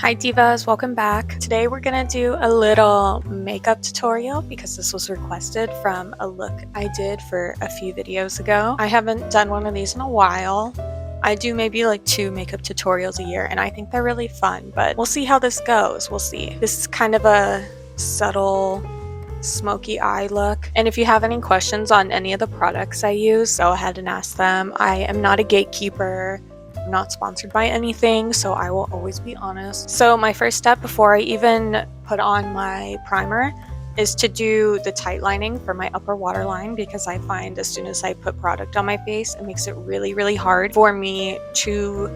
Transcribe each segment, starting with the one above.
Hi divas, welcome back. Today we're gonna do a little makeup tutorial because this was requested from a look I did for a few videos ago. I haven't done one of these in a while. I do maybe like 2 makeup tutorials a year and I think they're really fun, but we'll see how this goes. We'll see. This is kind of a subtle smoky eye look, and if you have any questions on any of the products I use, go ahead and ask them. I am not a gatekeeper. I'm not sponsored by anything, so I will always be honest. So my first step before I even put on my primer is to do the tight lining for my upper waterline, because I find as soon as I put product on my face, it makes it really hard for me to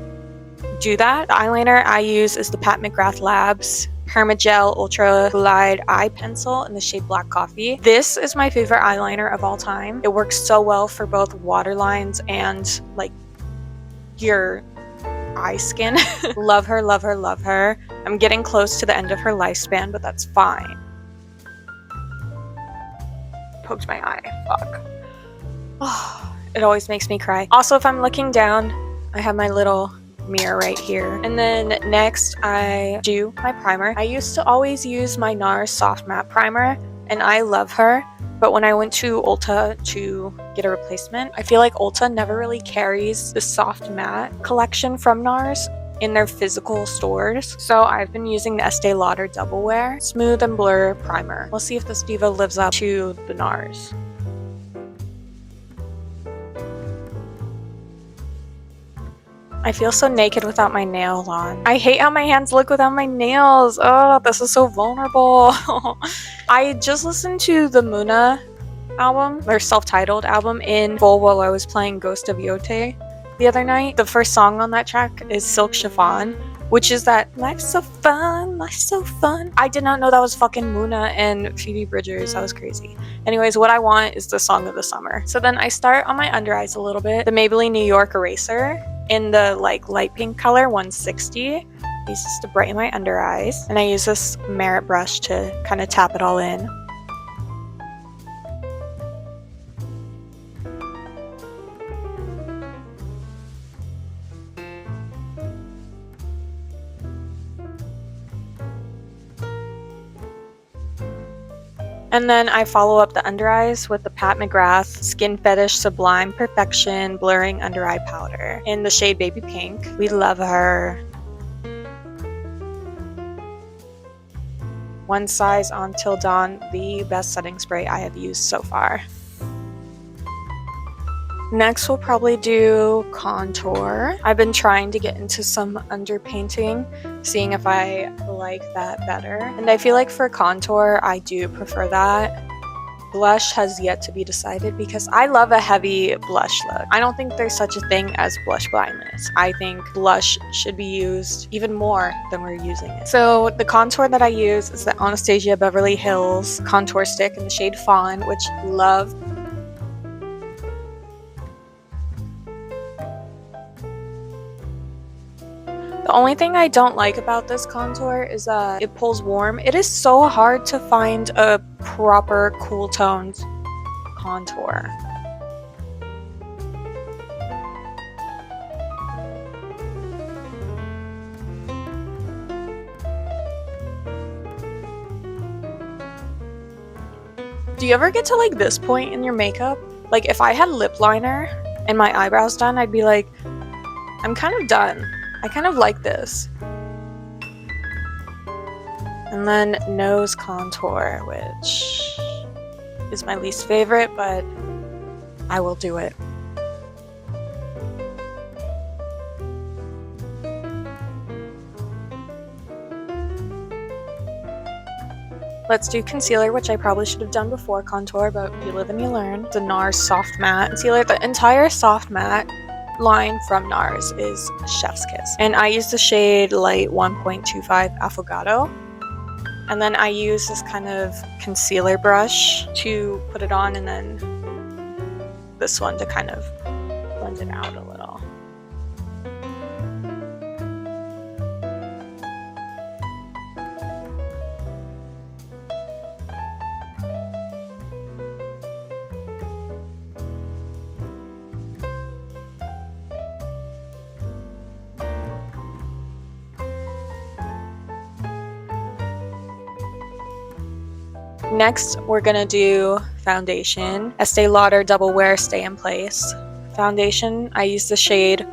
do that. The eyeliner I use is the Pat McGrath Labs Permagel Ultra Glide Eye Pencil in the shade Black Coffee. This is my favorite eyeliner of all time. It works so well for both waterlines and like your eye skin. Love her, love her, love her. I'm getting close to the end of her lifespan, but that's fine. Poked my eye. Fuck. Oh, it always makes me cry. Also, if I'm looking down, I have my little mirror right here. And then next I do my primer. I used to always use my NARS Soft Matte Primer, and I love her. But when I went to Ulta to get a replacement, I feel like Ulta never really carries the soft matte collection from NARS in their physical stores. So I've been using the Estee Lauder Double Wear Smooth and Blur Primer. We'll see if this diva lives up to the NARS. I feel so naked without my nails on. I hate how my hands look without my nails. Oh, this is so vulnerable. I just listened to the Muna album, their self-titled album, in full while I was playing Ghost of Yote the other night. The first song on that track is Silk Chiffon, which is that life's so fun, life's so fun. I did not know that was fucking Muna and Phoebe Bridgers. That was crazy. Anyways, what I want is the song of the summer. So then I start on my under eyes a little bit. The Maybelline New York Eraser in the like light pink color, 160. I use this to brighten my under eyes, and I use this Merit brush to kind of tap it all in. And then I follow up the under eyes with the Pat McGrath Skin Fetish Sublime Perfection Blurring Under Eye Powder in the shade Baby Pink. We love her. One Size on Till Dawn, the best setting spray I have used so far. Next, we'll probably do contour. I've been trying to get into some underpainting, seeing if I like that better. And I feel like for contour, I do prefer that. Blush has yet to be decided because I love a heavy blush look. I don't think there's such a thing as blush blindness. I think blush should be used even more than we're using it. So the contour that I use is the Anastasia Beverly Hills contour stick in the shade Fawn, which love. The only thing I don't like about this contour is that it pulls warm. It is so hard to find a proper cool toned contour. Do you ever get to like this point in your makeup? Like if I had lip liner and my eyebrows done, I'd be like, I'm kind of done. I kind of like this. And then nose contour, which is my least favorite, but I will do it. Let's do concealer, which I probably should have done before contour, but you live and you learn. The NARS Soft Matte Concealer. The entire Soft Matte line from NARS is Chef's Kiss, and I use the shade Light 1.25 Affogato, and then I use this kind of concealer brush to put it on, and then this one to kind of blend it out a little. Next, we're gonna do foundation. Estee Lauder Double Wear Stay in Place. Foundation, I use the shade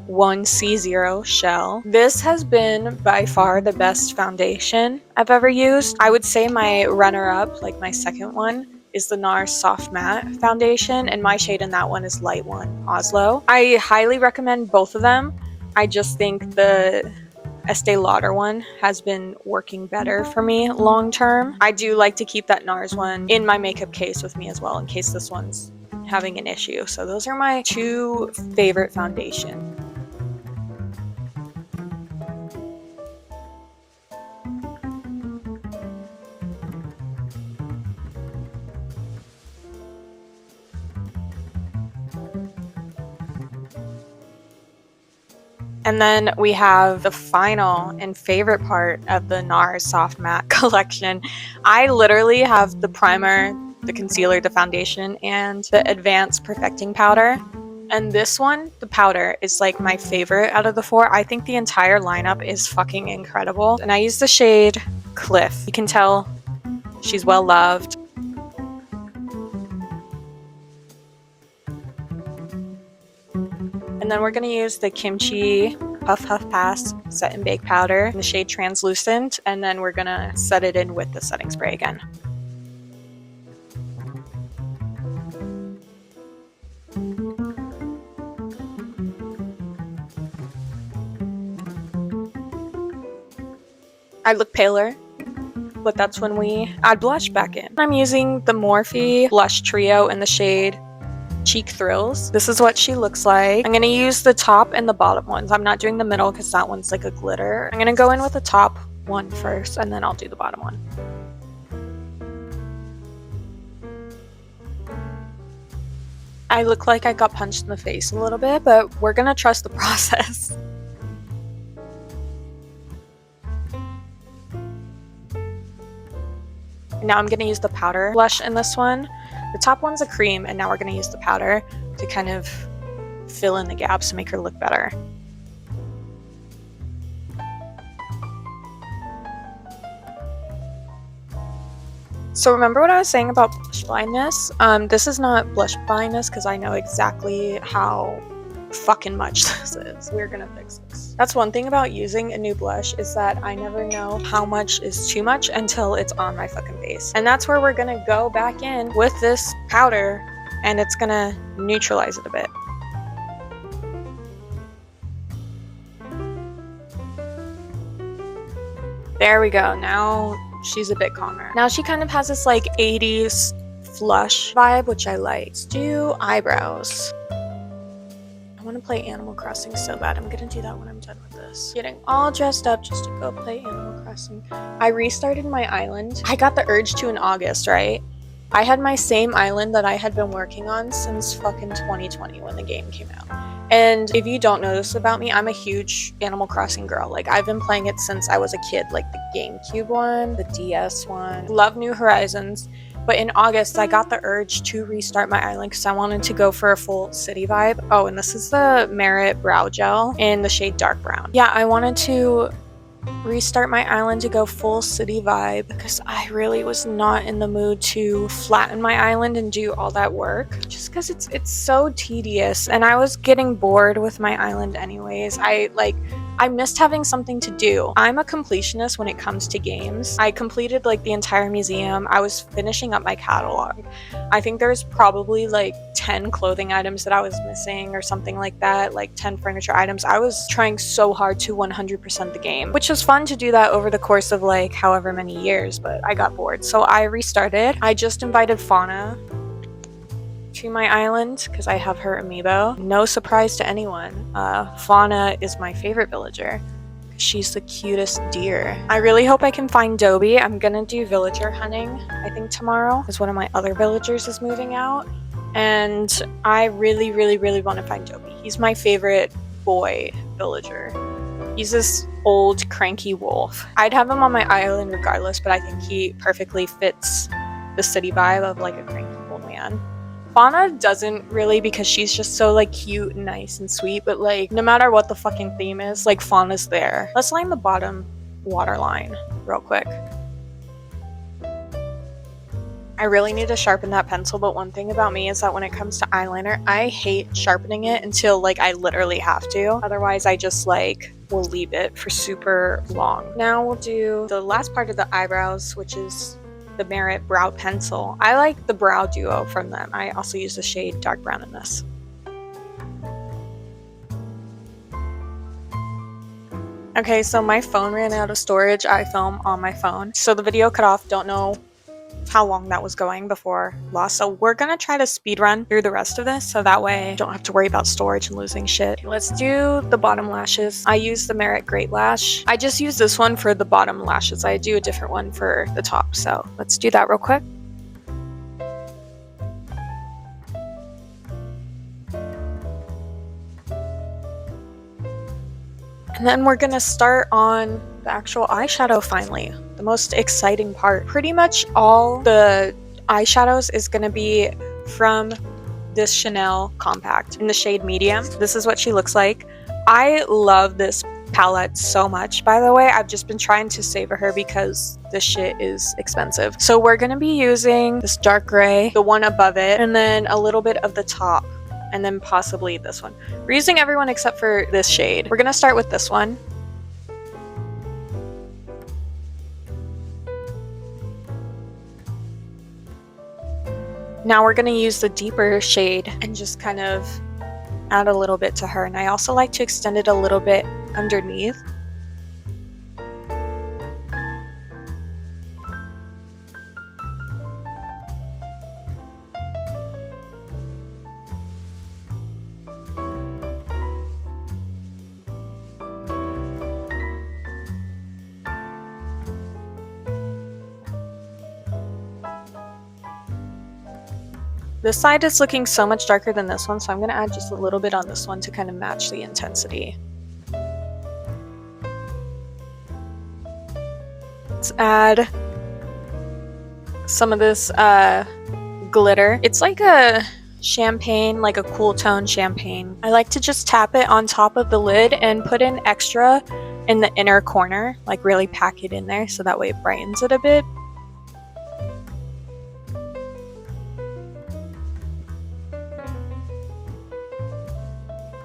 1C0 Shell. This has been by far the best foundation I've ever used. I would say my runner-up, like my second one, is the NARS Soft Matte Foundation, and my shade in that one is Light 1 Oslo. I highly recommend both of them. I just think the Estee Lauder one has been working better for me long term. I do like to keep that NARS one in my makeup case with me as well in case this one's having an issue. So those are my two favorite foundations. And then we have the final and favorite part of the NARS Soft Matte collection. I literally have the primer, the concealer, the foundation, and the Advanced Perfecting Powder. And this one, the powder, is like my favorite out of the four. I think the entire lineup is fucking incredible. And I use the shade Cliff. You can tell she's well loved. And then we're going to use the Kimchi Puff Huff Pass Set and Bake Powder in the shade Translucent, and then we're going to set it in with the setting spray again. I look paler, but that's when we add blush back in. I'm using the Morphe Blush Trio in the shade Cheek Thrills. This is what she looks like. I'm going to use the top and the bottom ones. I'm not doing the middle because that one's like a glitter. I'm going to go in with the top one first and then I'll do the bottom one. I look like I got punched in the face a little bit, but we're going to trust the process. Now I'm going to use the powder blush in this one. The top one's a cream, and now we're going to use the powder to kind of fill in the gaps to make her look better. So remember what I was saying about blush blindness? This is not blush blindness because I know exactly how fucking much this is. We're gonna fix this. That's one thing about using a new blush is that I never know how much is too much until it's on my fucking face. And that's where we're gonna go back in with this powder and it's gonna neutralize it a bit. There we go. Now she's a bit calmer. Now she kind of has this like 80s flush vibe, which I like. Let's do eyebrows. I want to play Animal Crossing so bad. I'm gonna do that when I'm done with this. Getting all dressed up just to go play Animal Crossing. I restarted my island. I got the urge to in August, right? I had my same island that I had been working on since fucking 2020 when the game came out. And if you don't know this about me, I'm a huge Animal Crossing girl. Like, I've been playing it since I was a kid. Like, the GameCube one, the DS one. Love New Horizons. But in August, I got the urge to restart my island because I wanted to go for a full city vibe. Oh, and this is the Merit Brow Gel in the shade Dark Brown. Yeah, I wanted to restart my island to go full city vibe because I really was not in the mood to flatten my island and do all that work just because it's so tedious and I was getting bored with my island anyways. I missed having something to do. I'm a completionist when it comes to games. I completed like the entire museum. I was finishing up my catalog. I think there's probably like 10 clothing items that I was missing or something like that, like 10 furniture items. I was trying so hard to 100% the game, which was fun to do that over the course of like however many years, but I got bored. So I restarted. I just invited Fauna to my island because I have her amiibo. No surprise to anyone. Fauna is my favorite villager. She's the cutest deer. I really hope I can find Dobie. I'm gonna do villager hunting, I think tomorrow, because one of my other villagers is moving out. And I really want to find Dobie. He's my favorite boy villager. He's this old cranky wolf. I'd have him on my island regardless, but I think he perfectly fits the city vibe of like a cranky old man. Fauna doesn't really because she's just so like cute and nice and sweet, but like no matter what the fucking theme is, like Fauna's there. Let's line the bottom water line real quick. I really need to sharpen that pencil, but one thing about me is that when it comes to eyeliner, I hate sharpening it until like I literally have to. Otherwise, I just like will leave it for super long. Now we'll do the last part of the eyebrows, which is the Merit Brow Pencil. I like the Brow Duo from them. I also use the shade Dark Brown in this. Okay, so my phone ran out of storage. I film on my phone, so the video cut off. Don't know how long that was going before lost. So we're gonna try to speed run through the rest of this so that way I don't have to worry about storage and losing shit. Okay, let's do the bottom lashes. I use the Merit Great Lash. I just use this one for the bottom lashes. I do a different one for the top. So let's do that real quick. And then we're gonna start on the actual eyeshadow finally. The most exciting part. Pretty much all the eyeshadows is gonna be from this Chanel compact in the shade medium. This is what she looks like. I love this palette so much, by the way. I've just been trying to savor her because this shit is expensive. So we're gonna be using this dark gray, the one above it, and then a little bit of the top, and then possibly this one. We're using everyone except for this shade. We're gonna start with this one. Now we're gonna use the deeper shade and just kind of add a little bit to her. And I also like to extend it a little bit underneath. This side is looking so much darker than this one, so I'm going to add just a little bit on this one to kind of match the intensity. Let's add some of this glitter. It's like a champagne, like a cool tone champagne. I like to just tap it on top of the lid and put in extra in the inner corner, like really pack it in there so that way it brightens it a bit.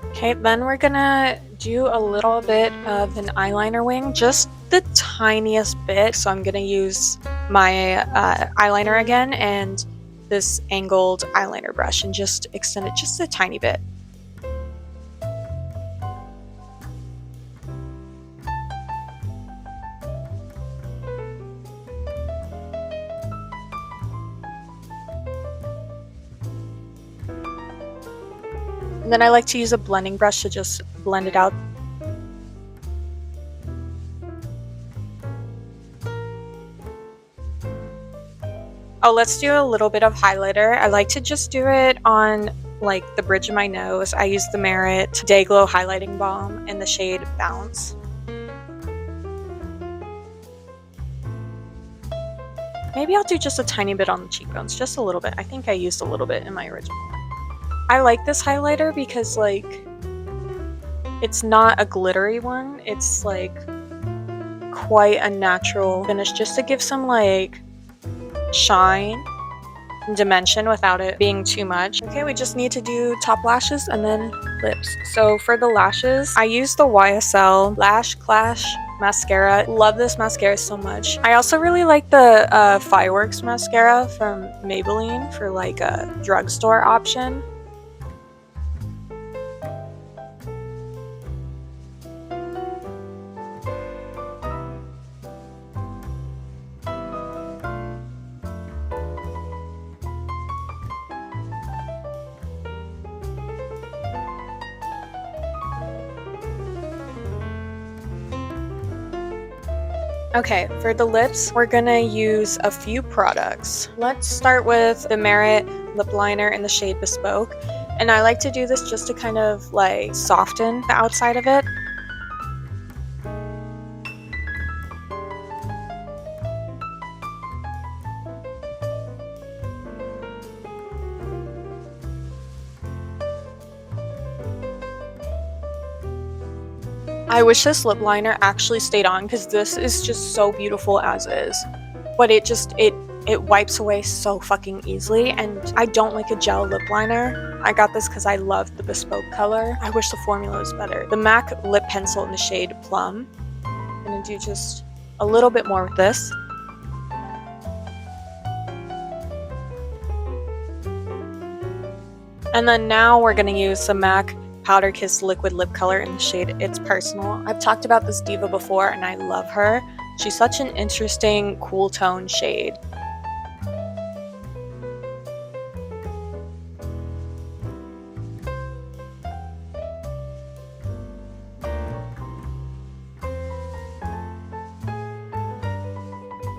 Okay, then we're gonna do a little bit of an eyeliner wing, just the tiniest bit. So I'm gonna use my eyeliner again and this angled eyeliner brush and just extend it just a tiny bit. And then I like to use a blending brush to just blend it out. Oh, let's do a little bit of highlighter. I like to just do it on like the bridge of my nose. I use the Merit Day Glow Highlighting Balm in the shade Bounce. Maybe I'll do just a tiny bit on the cheekbones, just a little bit. I think I used a little bit in my original one. I like this highlighter because like it's not a glittery one. It's like quite a natural finish just to give some like shine and dimension without it being too much. Okay, we just need to do top lashes and then lips. So for the lashes, I use the YSL Lash Clash mascara. Love this mascara so much. I also really like the Fireworks mascara from Maybelline for like a drugstore option. Okay, for the lips, we're gonna use a few products. Let's start with the Merit lip liner in the shade Bespoke. And I like to do this just to kind of like soften the outside of it. I wish this lip liner actually stayed on because this is just so beautiful as is. But it it wipes away so fucking easily, and I don't like a gel lip liner. I got this because I love the bespoke color. I wish the formula was better. The MAC lip pencil in the shade Plum. I'm gonna do just a little bit more with this. And then now we're gonna use the MAC Powder Kiss Liquid Lip Color in the shade It's Personal. I've talked about this diva before and I love her. She's such an interesting, cool tone shade.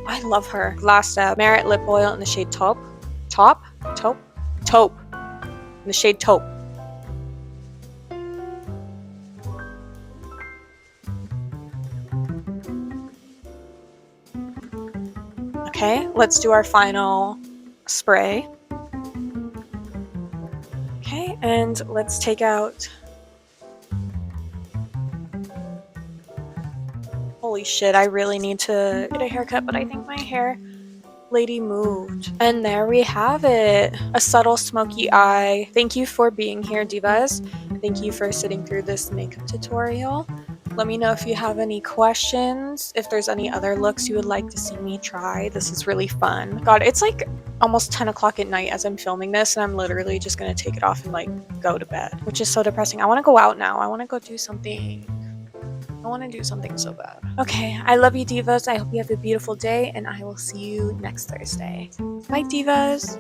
I love her. Last step, Merit Lip Oil in the shade Taupe. Taupe? In the shade Taupe. Okay, let's do our final spray. Okay, and let's take out... Holy shit, I really need to get a haircut, but I think my hair lady moved. And there we have it. A subtle smoky eye. Thank you for being here, divas. Thank you for sitting through this makeup tutorial. Let me know if you have any questions, if there's any other looks you would like to see me try. This is really fun. God, it's like almost 10 o'clock at night as I'm filming this, and I'm literally just gonna take it off and like go to bed, which is so depressing. I want to go out now. I want to go do something. I want to do something so bad. Okay, I love you, divas. I hope you have a beautiful day, and I will see you next Thursday. Bye, divas.